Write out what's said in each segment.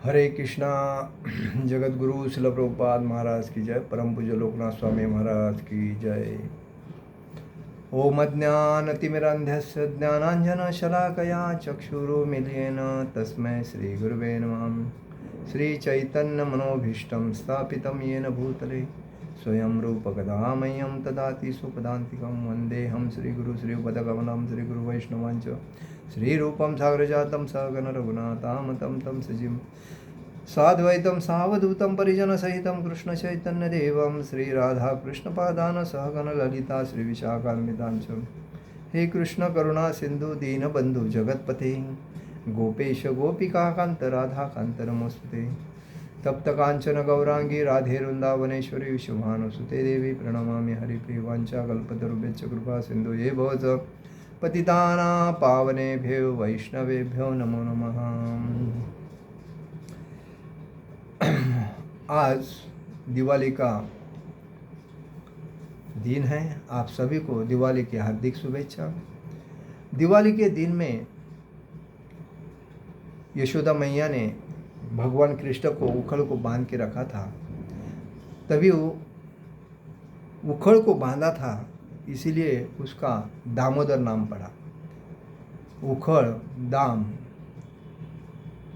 हरे कृष्णा। जगत गुरु शिल प्रभुपाद महाराज की जय। परम पूज्य लोकनाथ स्वामी महाराज की जय। ओम अज्ञानतिमिरान्धस्य ज्ञानाञ्जनशलाकया चक्षुरुन्मीलितेन तस्मै श्रीगुरुवे नमः। श्रीचैतन्यमनोभीष्टं स्थापितं येन भूतले स्वयं रूपकदा मह्यं ददाति सुपदान्तिकं। वन्देऽहं श्रीगुरु श्रीपदकमलं श्रीगुरुवैष्णवांच श्रीरूपं साग्रजातं सहगण रघुनाथामतं तं सजीवं साद्वैतं सावधूतं परिजनसहितं कृष्णचैतन्यदेवं श्रीराधाकृष्णपादान सहगण ललिता श्रीविशाखान्वितांच। हे कृष्ण करुणा सिंधु दीनबंधु जगत्पते गोपेश गोपिकान्त राधाकान्त नमोस्तुते। तप्त कांचन गौरांगी राधे वृंदावनेश्वरी विश्वभानुसुते देवी प्रणमामि हरिप्रिय। वाञ्छाकल्पतरुभ्यश्च कृपा सिंधु ये भवत पतितानां पावनेभ्यो वैष्णवेभ्यो नमो नमः। आज दिवाली का दिन है। आप सभी को दिवाली की हार्दिक शुभेच्छा। दिवाली के दिन में यशोदा मैया ने भगवान कृष्ण को उखड़ को बांध के रखा था। तभी वो उखड़ को बांधा था, इसीलिए उसका दामोदर नाम पड़ा। उखड़ दाम,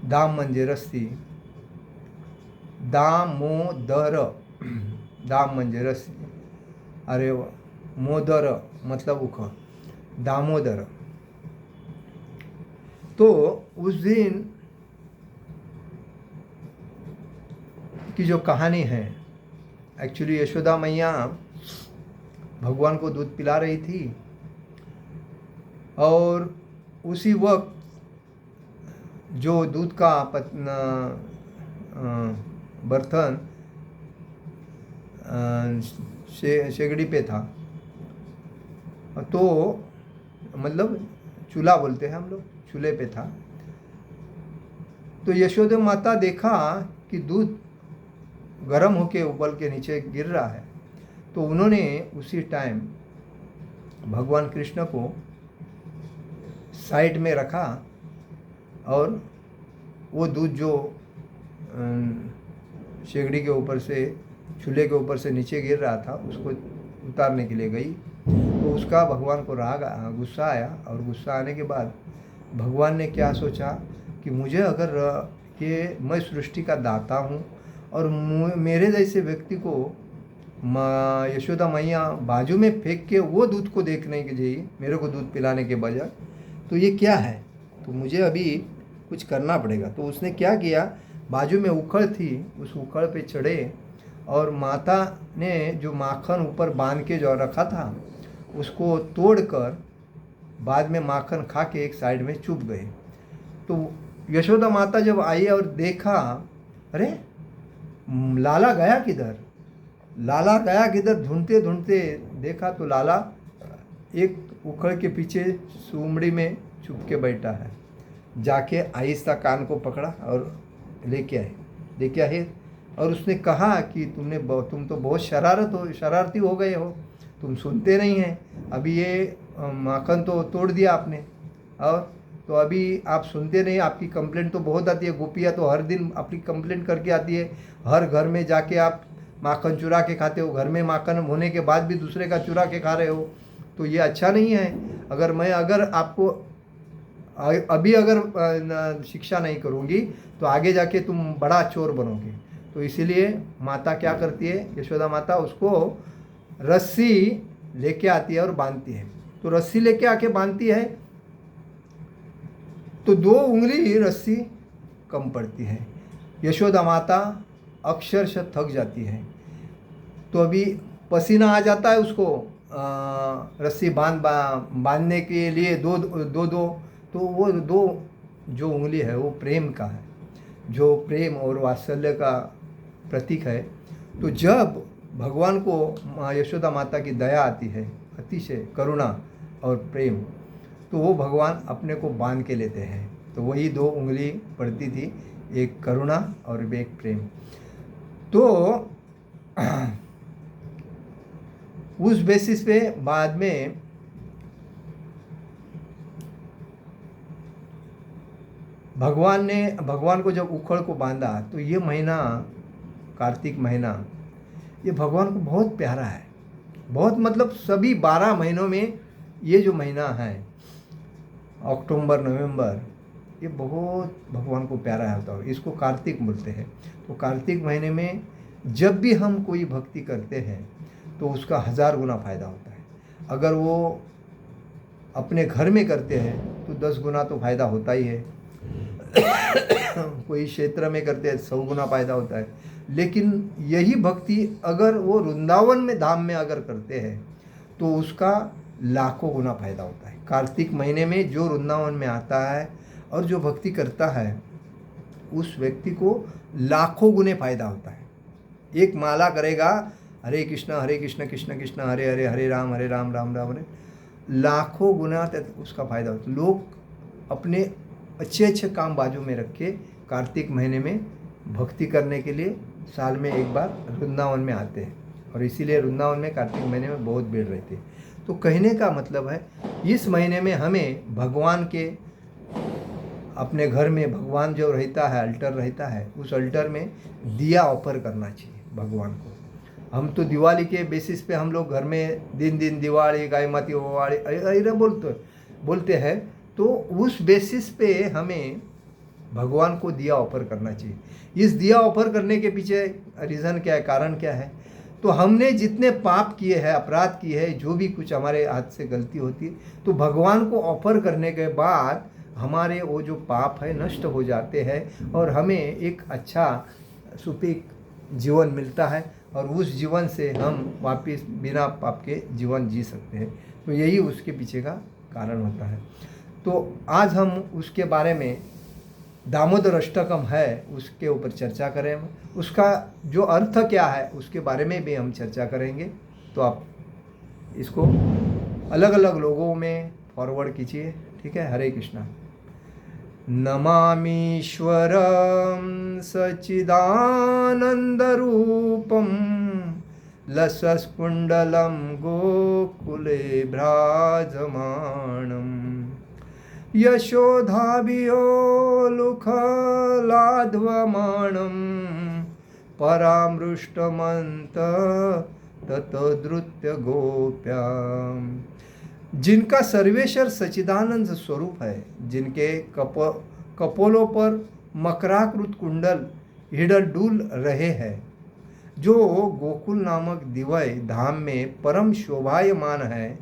दाम म्हणजे रस्सी, दामोदर, दाम म्हणजे रस्सी, अरे मोदर मतलब उखड़, दामोदर। तो उस दिन की जो कहानी है, एक्चुअली यशोदा मैया भगवान को दूध पिला रही थी और उसी वक्त जो दूध का बर्तन शेगड़ी पे था, तो मतलब चूल्हा बोलते हैं हम लोग, चूल्हे पे था। तो यशोदा माता देखा कि दूध गर्म होके उबल के नीचे गिर रहा है, तो उन्होंने उसी टाइम भगवान कृष्ण को साइड में रखा और वो दूध जो शेगड़ी के ऊपर से, चूल्हे के ऊपर से नीचे गिर रहा था, उसको उतारने के लिए गई। तो उसका भगवान को गुस्सा आया, और गुस्सा आने के बाद भगवान ने क्या सोचा कि मुझे अगर कि मैं सृष्टि का दाता हूँ और मेरे जैसे व्यक्ति को यशोदा मैया बाजू में फेंक के वो दूध को देखने के लिए मेरे को दूध पिलाने के बजाय, तो ये क्या है, तो मुझे अभी कुछ करना पड़ेगा। तो उसने क्या किया, बाजू में उखड़ थी, उस उखड़ पे चढ़े और माता ने जो माखन ऊपर बांध के जो रखा था उसको तोड़कर बाद में माखन खा के एक साइड में चुप गए। तो यशोदा माता जब आई और देखा, अरे लाला गया किधर, लाला गया किधर, ढूंढते ढूंढते देखा तो लाला एक उखड़ के पीछे सुमड़ी में छुप के बैठा है। जाके आहिस्ता कान को पकड़ा और लेके आए और उसने कहा कि तुम तो बहुत शरारती हो गए हो, तुम सुनते नहीं हैं। अभी ये माखन तो तोड़ दिया आपने, और तो अभी आप सुनते नहीं। आपकी कंप्लेंट तो बहुत आती है, गोपियाँ तो हर दिन अपनी कंप्लेंट करके आती है। हर घर में जाके आप माखन चुरा के खाते हो, घर में माखन होने के बाद भी दूसरे का चुरा के खा रहे हो, तो ये अच्छा नहीं है। अगर आपको अभी अगर शिक्षा नहीं करूँगी तो आगे जाके तुम बड़ा चोर बनोगे। तो इसीलिए माता क्या करती है, यशोदा माता उसको रस्सी लेके आती है और बांधती है। तो रस्सी लेके आके बांधती है तो 2 उंगली रस्सी कम पड़ती है। यशोदा माता अक्षरशः थक जाती है। तो अभी पसीना आ जाता है उसको रस्सी बांधने के लिए दो तो वो 2 जो उंगली है वो प्रेम का है, जो प्रेम और वात्सल्य का प्रतीक है। तो जब भगवान को यशोदा माता की दया आती है, अतिशय करुणा और प्रेम, तो वो भगवान अपने को बांध के लेते हैं। तो वही 2 उंगली पड़ती थी, एक करुणा और एक प्रेम। तो उस बेसिस पे बाद में भगवान को जब उखड़ को बांधा तो ये महीना, कार्तिक महीना, ये भगवान को बहुत प्यारा है। बहुत मतलब सभी 12 महीनों में ये जो महीना है अक्टूबर नवंबर, ये बहुत भगवान को प्यारा होता है। इसको कार्तिक बोलते हैं। तो कार्तिक महीने में जब भी हम कोई भक्ति करते हैं तो उसका 1000 गुना फायदा होता है। अगर वो अपने घर में करते हैं तो 10 गुना तो फायदा होता ही है। कोई क्षेत्र में करते हैं 100 गुना फायदा होता है। लेकिन यही भक्ति अगर वो वृंदावन में धाम में अगर करते हैं तो उसका लाखों गुना फायदा होता है। कार्तिक महीने में जो वृंदावन में आता है और जो भक्ति करता है उस व्यक्ति को लाखों गुने फायदा होता है। एक माला करेगा हरे कृष्ण कृष्ण कृष्ण हरे हरे, हरे राम राम राम हरे, लाखों गुना उसका फायदा होता है। लोग अपने अच्छे काम बाजू में रख के कार्तिक महीने में भक्ति करने के लिए साल में एक बार वृंदावन में आते हैं। और इसीलिए वृंदावन में कार्तिक महीने में बहुत भीड़ रहती है। तो कहने का मतलब है इस महीने में हमें भगवान के, अपने घर में भगवान जो रहता है, अल्टर रहता है, उस अल्टर में दिया ऑफर करना चाहिए भगवान को। हम तो दिवाली के बेसिस पे हम लोग घर में दिन दिवाली, गाय माती दिवाली ऐसा बोलते हैं। तो उस बेसिस पे हमें भगवान को दिया ऑफर करना चाहिए। इस दिया ऑफर करने के पीछे रीज़न क्या है, कारण क्या है? तो हमने जितने पाप किए हैं, अपराध किए हैं, जो भी कुछ हमारे हाथ से गलती होती है, तो भगवान को ऑफर करने के बाद हमारे वो जो पाप है नष्ट हो जाते हैं और हमें एक अच्छा सुखी जीवन मिलता है और उस जीवन से हम वापस बिना पाप के जीवन जी सकते हैं। तो यही उसके पीछे का कारण होता है। तो आज हम उसके बारे में, दामोदर अष्टकम है उसके ऊपर चर्चा करें। उसका जो अर्थ क्या है उसके बारे में भी हम चर्चा करेंगे। तो आप इसको अलग अलग लोगों में फॉरवर्ड कीजिए, ठीक है। हरे कृष्णा। नमामीश्वरं सच्चिदानन्दरूपं लसस्कुण्डलं गोकुले भ्राजमाणम् यशोधाभियोलुखलाध्वमाणं परामृष्टमन्त ततोद्रुत्य गोप्याम्। जिनका सर्वेश्वर सच्चिदानंद स्वरूप है, जिनके कपोलों पर मकराकृत कुंडल हिडडूल रहे हैं, जो गोकुल नामक दिवय धाम में परम शोभायमान है,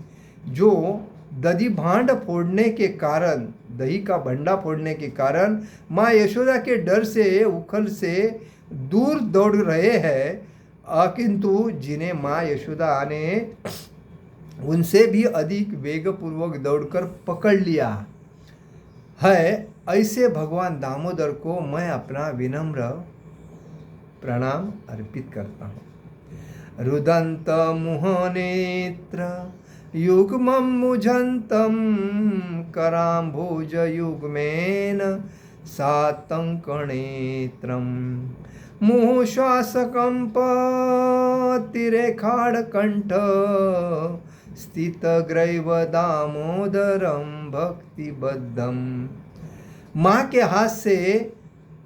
जो दही का भंडा फोड़ने के कारण माँ यशोदा के डर से, उखल से दूर दौड़ रहे हैं, किंतु जिन्हें माँ यशोदा ने उनसे भी अधिक वेगपूर्वक दौड़कर पकड़ लिया है, ऐसे भगवान दामोदर को मैं अपना विनम्र प्रणाम अर्पित करता हूँ। रुदंत मुहनेत्र युग्मं मुझन्तं कराम्भोज युग्मेन सातंकनेत्रं मुहुश्वासकंपतिरेखाड़कंठ स्थितग्रैव दामोदरं भक्तिबद्धं। माँ के हाथ से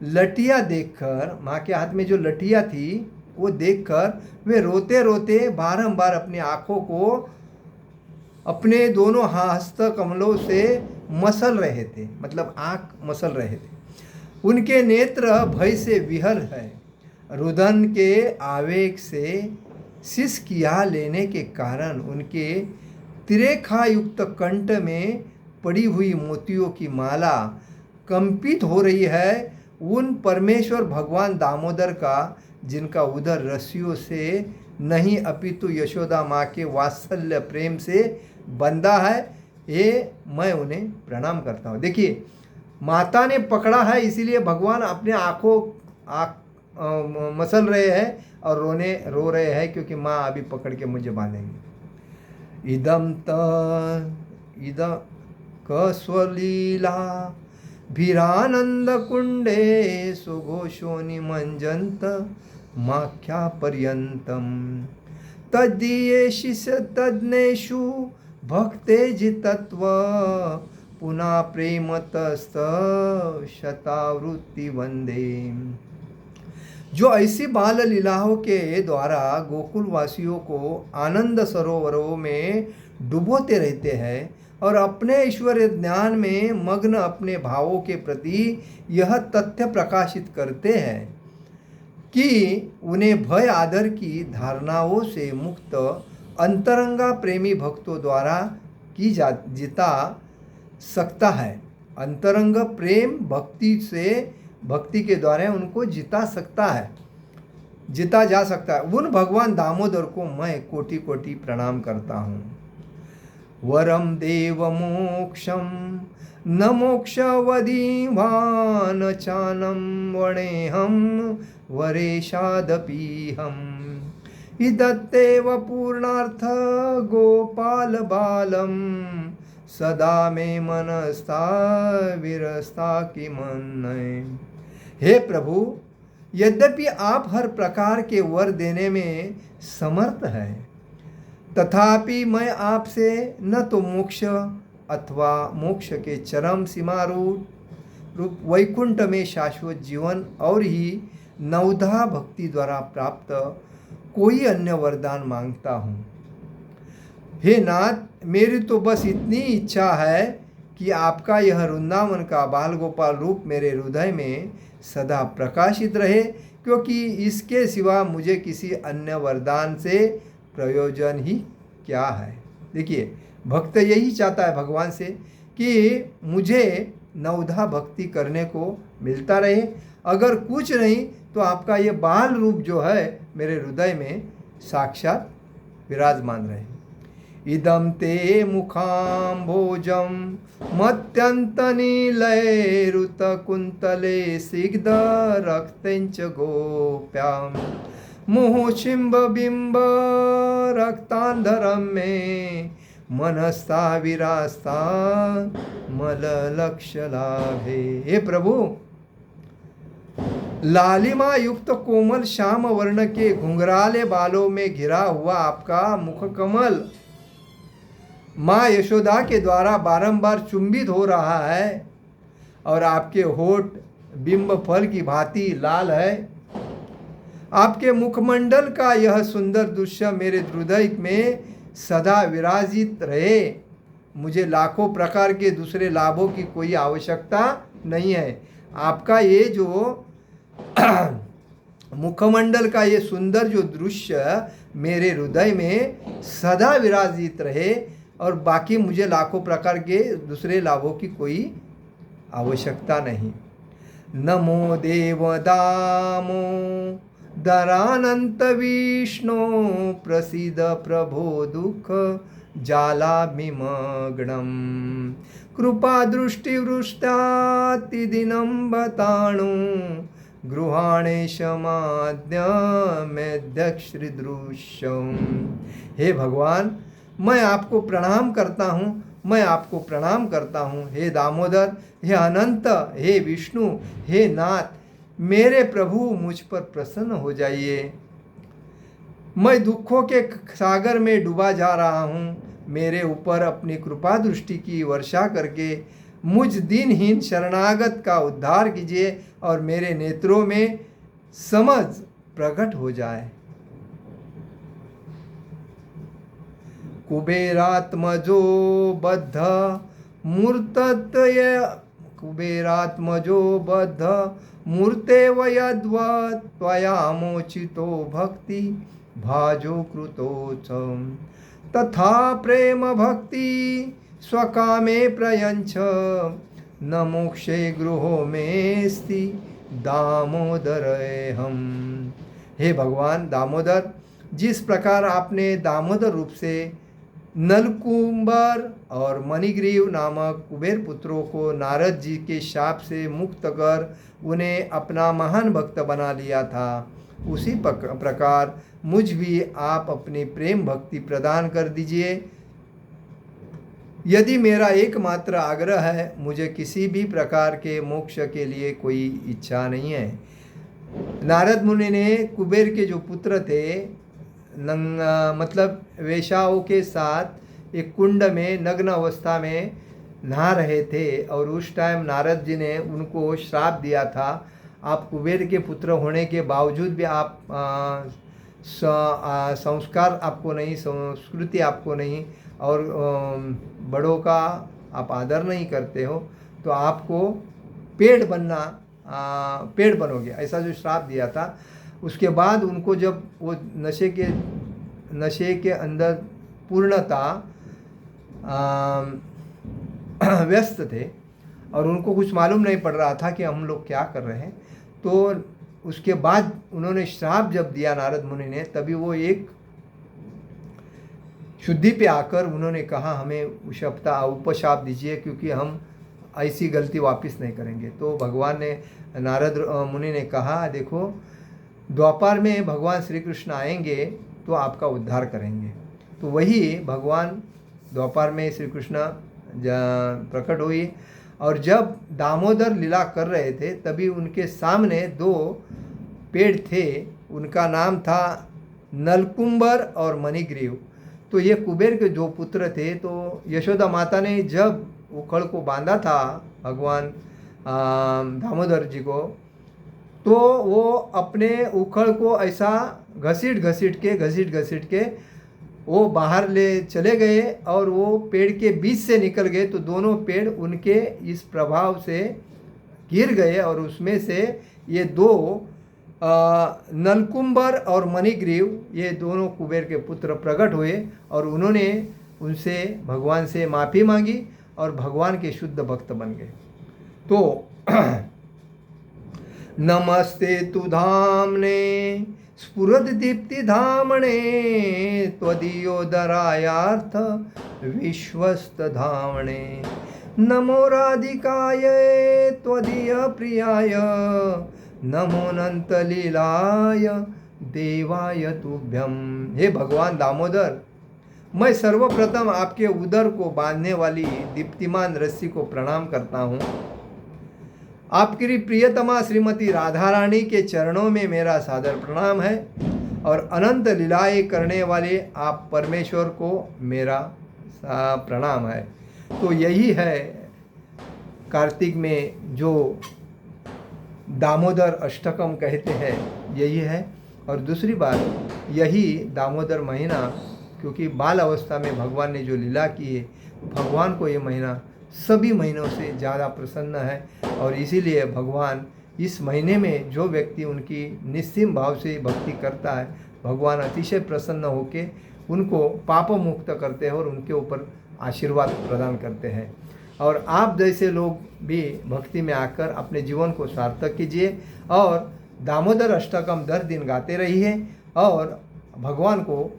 लठिया देखकर, माँ के हाथ में जो लठिया थी वो देखकर वे रोते रोते बारंबार अपनी आँखों को अपने दोनों हस्त कमलों से मसल रहे थे, मतलब आँख मसल रहे थे। उनके नेत्र भय से विहर है। रुदन के आवेग से सिसकिया लेने के कारण उनके त्रिरेखा युक्त कंठ में पड़ी हुई मोतियों की माला कंपित हो रही है। उन परमेश्वर भगवान दामोदर का, जिनका उदर रस्सियों से नहीं अपितु यशोदा माँ के वात्सल्य प्रेम से बंधा है, ये मैं उन्हें प्रणाम करता हूँ। देखिए, माता ने पकड़ा है इसीलिए भगवान अपने आँखों मसल रहे हैं और रो रहे हैं, क्योंकि माँ अभी पकड़ के मुझे बांधेंगे। इदं स्वलीला भीरानंद कुंडे सुघोषो निमंजंत माख्या पर्यंतम तद्दीये शिष्य तद्नेषु भक्ते जितत्व पुनः प्रेमतस्त शतावृत्ति वंदे। जो ऐसी बाल लीलाओं के द्वारा गोकुल वासियों को आनंद सरोवरों में डुबोते रहते हैं और अपने ईश्वरीय ज्ञान में मग्न अपने भावों के प्रति यह तथ्य प्रकाशित करते हैं कि उन्हें भय आदर की धारणाओं से मुक्त अंतरंगा प्रेमी भक्तों द्वारा जीता सकता है। अंतरंग प्रेम भक्ति के द्वारा उनको जीता जा सकता है। उन भगवान दामोदर को मैं कोटि कोटि प्रणाम करता हूँ। वरम देव मोक्षम न मोक्षवदीवान चानम वणेहम वरेशादपि हम इदत्तेव पूर्णार्थ गोपाल बालम सदा में मनस्ता विरस्ता की मन। हे प्रभु, यद्यपि आप हर प्रकार के वर देने में समर्थ हैं, तथापि मैं आपसे न तो मोक्ष अथवा मोक्ष के चरम सीमा रूप वैकुंठ में शाश्वत जीवन और ही नवधा भक्ति द्वारा प्राप्त कोई अन्य वरदान मांगता हूँ। हे नाथ, मेरी तो बस इतनी इच्छा है कि आपका यह वृंदावन का बाल गोपाल रूप मेरे हृदय में सदा प्रकाशित रहे, क्योंकि इसके सिवा मुझे किसी अन्य वरदान से प्रयोजन ही क्या है। देखिए, भक्त यही चाहता है भगवान से कि मुझे नवधा भक्ति करने को मिलता रहे। अगर कुछ नहीं तो आपका ये बाल रूप जो है मेरे हृदय में साक्षात विराजमान रहे। इदम ते मुखाम्भोजम मत्यंतनीलैरुत कुंतले सिग्ध रक्तेंच गोप्याम मोहचिंब बिंब रक्तांधरम में मनस्ता विरास्ता मल लक्ष्य लाभे। हे प्रभु, लालिमा युक्त कोमल श्याम वर्ण के घुंघराले बालों में घिरा हुआ आपका मुख कमल माँ यशोदा के द्वारा बारंबार चुंबित हो रहा है और आपके होठ बिंब फल की भांति लाल है। आपके मुखमंडल का यह सुंदर दृश्य मेरे हृदय में सदा विराजित रहे। मुझे लाखों प्रकार के दूसरे लाभों की कोई आवश्यकता नहीं है। आपका ये जो मुखमंडल का ये सुंदर जो दृश्य मेरे हृदय में सदा विराजित रहे और बाकी मुझे लाखों प्रकार के दूसरे लाभों की कोई आवश्यकता नहीं। नमो देव दामो दरानंत विष्णु प्रसीद प्रभो दुख जालाभिमग्नम कृपा दृष्टि वृष्टातिदिनं बताणु गृहाणे समाद्यमेध्यक्षृदृश्यम। हे भगवान, मैं आपको प्रणाम करता हूँ, मैं आपको प्रणाम करता हूँ। हे दामोदर, हे अनंत, हे विष्णु, हे नाथ, मेरे प्रभु मुझ पर प्रसन्न हो जाइए। मैं दुखों के सागर में डूबा जा रहा हूँ। मेरे ऊपर अपनी कृपा दृष्टि की वर्षा करके मुझ दीनहीन शरणागत का उद्धार कीजिए और मेरे नेत्रों में समझ प्रकट हो जाए। कुबेरात्मजो बद्ध मूर्ततय कुबेरात्मजो बद्ध मूर्ते वयद्वत् त्वयामोचितो भक्ति भाजो कृतोऽहम् तथा प्रेम भक्ति स्वकामे प्रयंच न मोक्षे गृहो मेस्ति दामोदरेऽहम्। हे भगवान दामोदर, जिस प्रकार आपने दामोदर रूप से नलकुंबर और मणिग्रीव नामक कुबेर पुत्रों को नारद जी के शाप से मुक्त कर उन्हें अपना महान भक्त बना लिया था, उसी प्रकार मुझ भी आप अपनी प्रेम भक्ति प्रदान कर दीजिए। यदि मेरा एकमात्र आग्रह है, मुझे किसी भी प्रकार के मोक्ष के लिए कोई इच्छा नहीं है। नारद मुनि ने कुबेर के जो पुत्र थे, मतलब वेश्याओं के साथ एक कुंड में नग्न अवस्था में नहा रहे थे और उस टाइम नारद जी ने उनको श्राप दिया था, आप कुबेर के पुत्र होने के बावजूद भी आप संस्कार आपको नहीं, संस्कृति आपको नहीं, और बड़ों का आप आदर नहीं करते हो, तो आपको पेड़ बनना, पेड़ बनोगे, ऐसा जो श्राप दिया था। उसके बाद उनको जब वो नशे के अंदर पूर्णता व्यस्त थे और उनको कुछ मालूम नहीं पड़ रहा था कि हम लोग क्या कर रहे हैं, तो उसके बाद उन्होंने श्राप जब दिया नारद मुनि ने, तभी वो एक शुद्धि पे आकर उन्होंने कहा हमें उपशाप दीजिए, क्योंकि हम ऐसी गलती वापस नहीं करेंगे। तो भगवान ने, नारद मुनि ने कहा देखो, द्वापर में भगवान श्री कृष्ण आएंगे तो आपका उद्धार करेंगे। तो वही भगवान द्वापर में श्री कृष्ण प्रकट हुई, और जब दामोदर लीला कर रहे थे तभी उनके सामने दो पेड़ थे, उनका नाम था नलकुंबर और मणिग्रीव। तो ये कुबेर के दो पुत्र थे। तो यशोदा माता ने जब उखड़ को बांधा था भगवान दामोदर जी को, तो वो अपने उखड़ को ऐसा घसीट घसीट के वो बाहर ले चले गए और वो पेड़ के बीच से निकल गए। तो दोनों पेड़ उनके इस प्रभाव से गिर गए और उसमें से ये दो नलकुंबर और मणिग्रीव, ये दोनों कुबेर के पुत्र प्रकट हुए और उन्होंने उनसे भगवान से माफ़ी मांगी और भगवान के शुद्ध भक्त बन गए। तो नमस्ते तु धामने स्फुरद दीप्ति धामणे त्वदीयोदरायार्थ विश्वस्त धामणे नमो राधिकाय त्वदीय प्रियाय नमो अनंत लीलाय देवाय तुभ्यम। हे भगवान दामोदर, मैं सर्वप्रथम आपके उदर को बांधने वाली दीप्तिमान रस्सी को प्रणाम करता हूँ। आपकी प्रियतमा श्रीमती राधा रानी के चरणों में मेरा सादर प्रणाम है और अनंत लीलाएं करने वाले आप परमेश्वर को मेरा प्रणाम है। तो यही है कार्तिक में जो दामोदर अष्टकम कहते हैं, यही है। और दूसरी बात, यही दामोदर महीना, क्योंकि बाल अवस्था में भगवान ने जो लीला की है, भगवान को ये महीना सभी महीनों से ज़्यादा प्रसन्न है। और इसीलिए भगवान इस महीने में जो व्यक्ति उनकी निस्सीम भाव से भक्ति करता है, भगवान अतिशय प्रसन्न होकर उनको पाप मुक्त करते हैं और उनके ऊपर आशीर्वाद प्रदान करते हैं। और आप जैसे लोग भी भक्ति में आकर अपने जीवन को सार्थक कीजिए और दामोदर अष्टकम 10 दिन गाते रहिए और भगवान को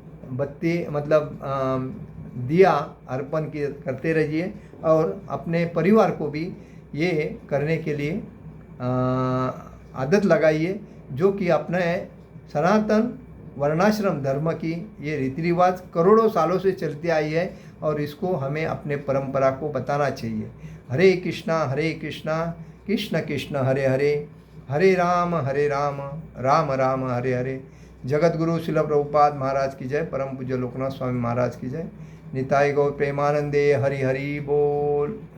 दिया अर्पण करते रहिए और अपने परिवार को भी ये करने के लिए आदत लगाइए, जो कि अपने सनातन वर्णाश्रम धर्म की ये रीति रिवाज करोड़ों सालों से चलती आई है और इसको हमें अपने परंपरा को बताना चाहिए। हरे कृष्णा कृष्ण कृष्ण हरे हरे, हरे राम राम राम हरे हरे। जगत गुरु शिल प्रभुपाद महाराज की जय। परम पूज्य लोकनाथ स्वामी महाराज की जय। निताय गौर प्रेमानंदे। हरि हरि बोल।